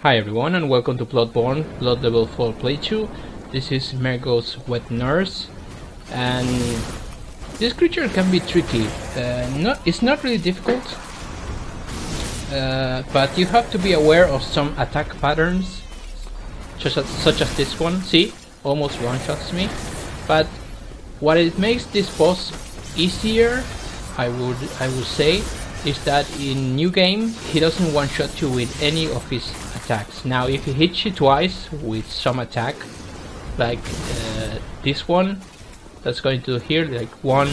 Hi everyone and welcome to Bloodborne, Blood Level 4 playthrough. This is Mergo's wet nurse, and this creature can be tricky. It's not really difficult, but you have to be aware of some attack patterns, such as this one. See, almost one-shots me. But what it makes this boss easier, I would say, is that in new game he doesn't one-shot you with any of his attacks. Now if he hits you twice with some attack, like this one, that's going to here, like 1,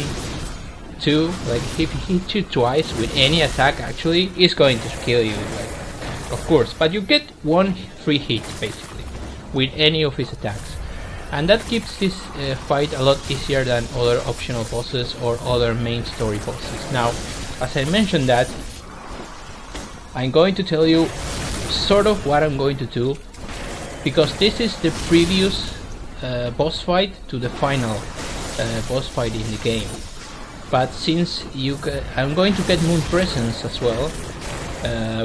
2, like if he hits you twice with any attack, actually it's going to kill you, like, of course, but you get one free hit basically with any of his attacks, and that keeps this fight a lot easier than other optional bosses or other main story bosses. Now, as I mentioned that, I'm going to tell you sort of what I'm going to do, because this is the previous boss fight to the final boss fight in the game. But since I'm going to get Moon Presence as well,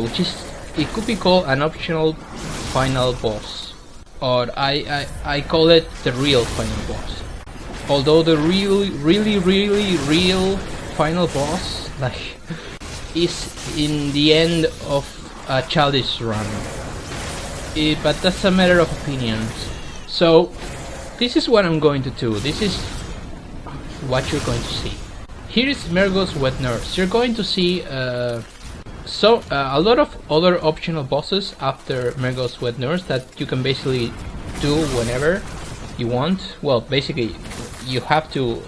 which is, it could be called an optional final boss, or I call it the real final boss. Although the really real final boss, like, is in the end of a chalice run, but that's a matter of opinions. So this is what I'm going to do. This is what you're going to see. Here is Mergo's wet nurse. You're going to see a lot of other optional bosses after Mergo's wet nurse that you can basically do whenever you want. Well, basically you have to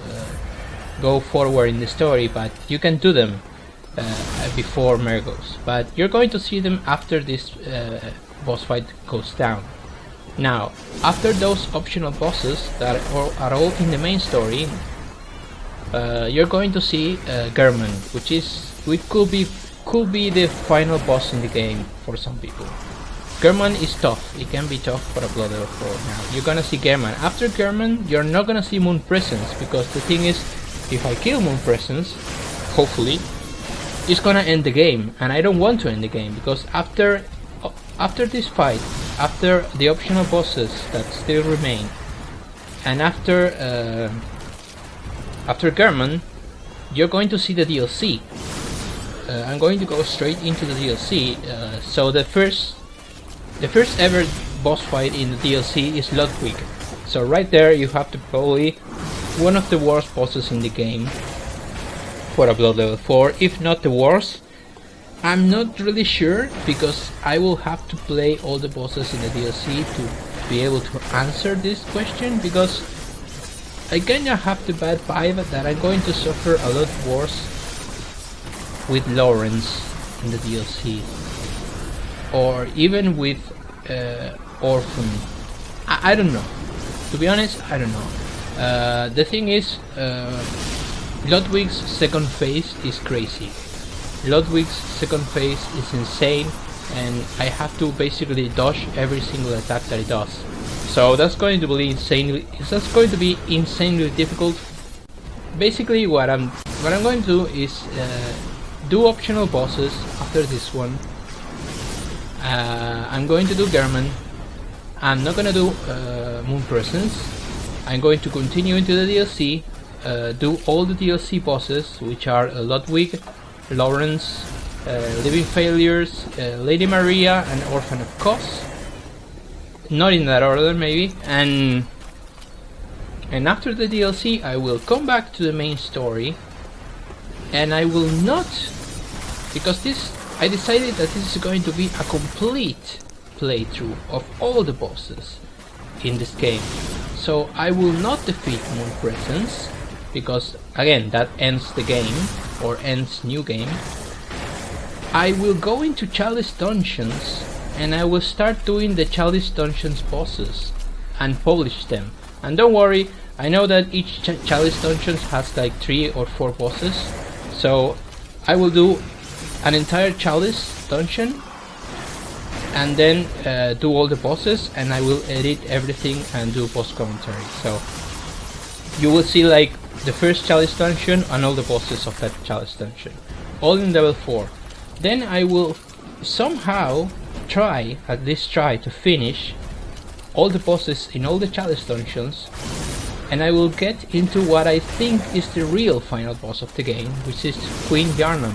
go forward in the story, but you can do them before Mergo's, but you're going to see them after this boss fight goes down. Now, after those optional bosses that are all in the main story, you're going to see German, which could be the final boss in the game for some people. German is tough. It can be tough for a Blood Level 4. Now, you're gonna see German. After German, you're not gonna see Moon Presence, because the thing is, if I kill Moon Presence, hopefully, it's gonna end the game, and I don't want to end the game, because after this fight, after the optional bosses that still remain, and after German, you're going to see the DLC. I'm going to go straight into the DLC. So the first ever boss fight in the DLC is Ludwig. So right there you have to probably one of the worst bosses in the game for a Blood Level 4, if not the worst. I'm not really sure, because I will have to play all the bosses in the DLC to be able to answer this question, because I kinda have the bad vibe that I'm going to suffer a lot worse with Lawrence in the DLC, or even with Orphan. I don't know. To be honest, I don't know. The thing is, Ludwig's second phase is crazy. Ludwig's second phase is insane, and I have to basically dodge every single attack that it does. So that's going to be insanely difficult. Basically, what I'm going to do is do optional bosses after this one. I'm going to do German. I'm not gonna do Moon Presence. I'm going to continue into the DLC. Do all the DLC bosses, which are Ludwig, Lawrence, Living Failures, Lady Maria, and Orphan of Kos. Not in that order, maybe. And after the DLC, I will come back to the main story, and I will not, because I decided that this is going to be a complete playthrough of all the bosses in this game. So I will not defeat Moon Presence, because again, that ends the game, or ends new game. I will go into Chalice Dungeons, and I will start doing the Chalice Dungeons bosses and publish them. And don't worry, I know that each Chalice Dungeons has like 3 or 4 bosses, so I will do an entire Chalice Dungeon and then do all the bosses, and I will edit everything and do boss commentary. So you will see like the first Chalice Dungeon and all the bosses of that Chalice Dungeon, all in level 4. Then I will somehow try, at least try to finish all the bosses in all the challenge dungeons, and I will get into what I think is the real final boss of the game, which is Queen Yarnam,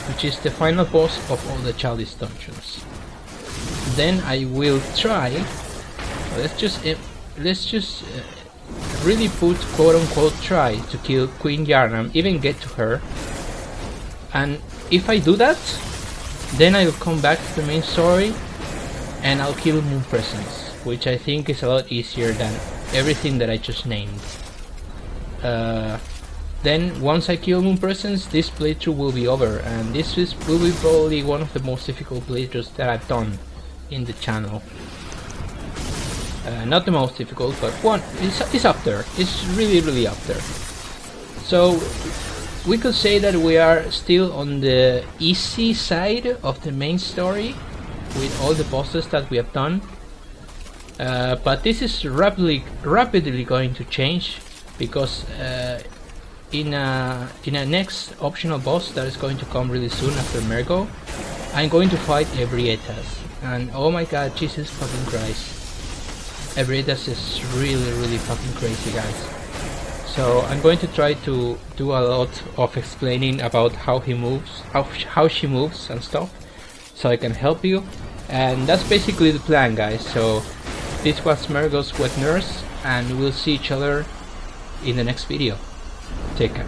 which is the final boss of all the chalice dungeons. Then I will try, let's just really put quote-unquote try to kill Queen Yarnam, even get to her, and if I do that, then I will come back to the main story and I'll kill Moon Presence, which I think is a lot easier than everything that I just named. Then once I kill Moon Presence, this playthrough will be over, and will be probably one of the most difficult playthroughs that I've done in the channel. Not the most difficult, but one is up there. It's really up there. So we could say that we are still on the easy side of the main story with all the bosses that we have done. But this is rapidly going to change, because in a next optional boss that is going to come really soon after Mergo, I'm going to fight Ebrietas, and oh my god, Jesus fucking Christ, Ebrietas is really fucking crazy, guys. So I'm going to try to do a lot of explaining about how he moves, how she moves and stuff, so I can help you, and that's basically the plan, guys. So this was Mergo's Wet Nurse, and we'll see each other in the next video. Take care.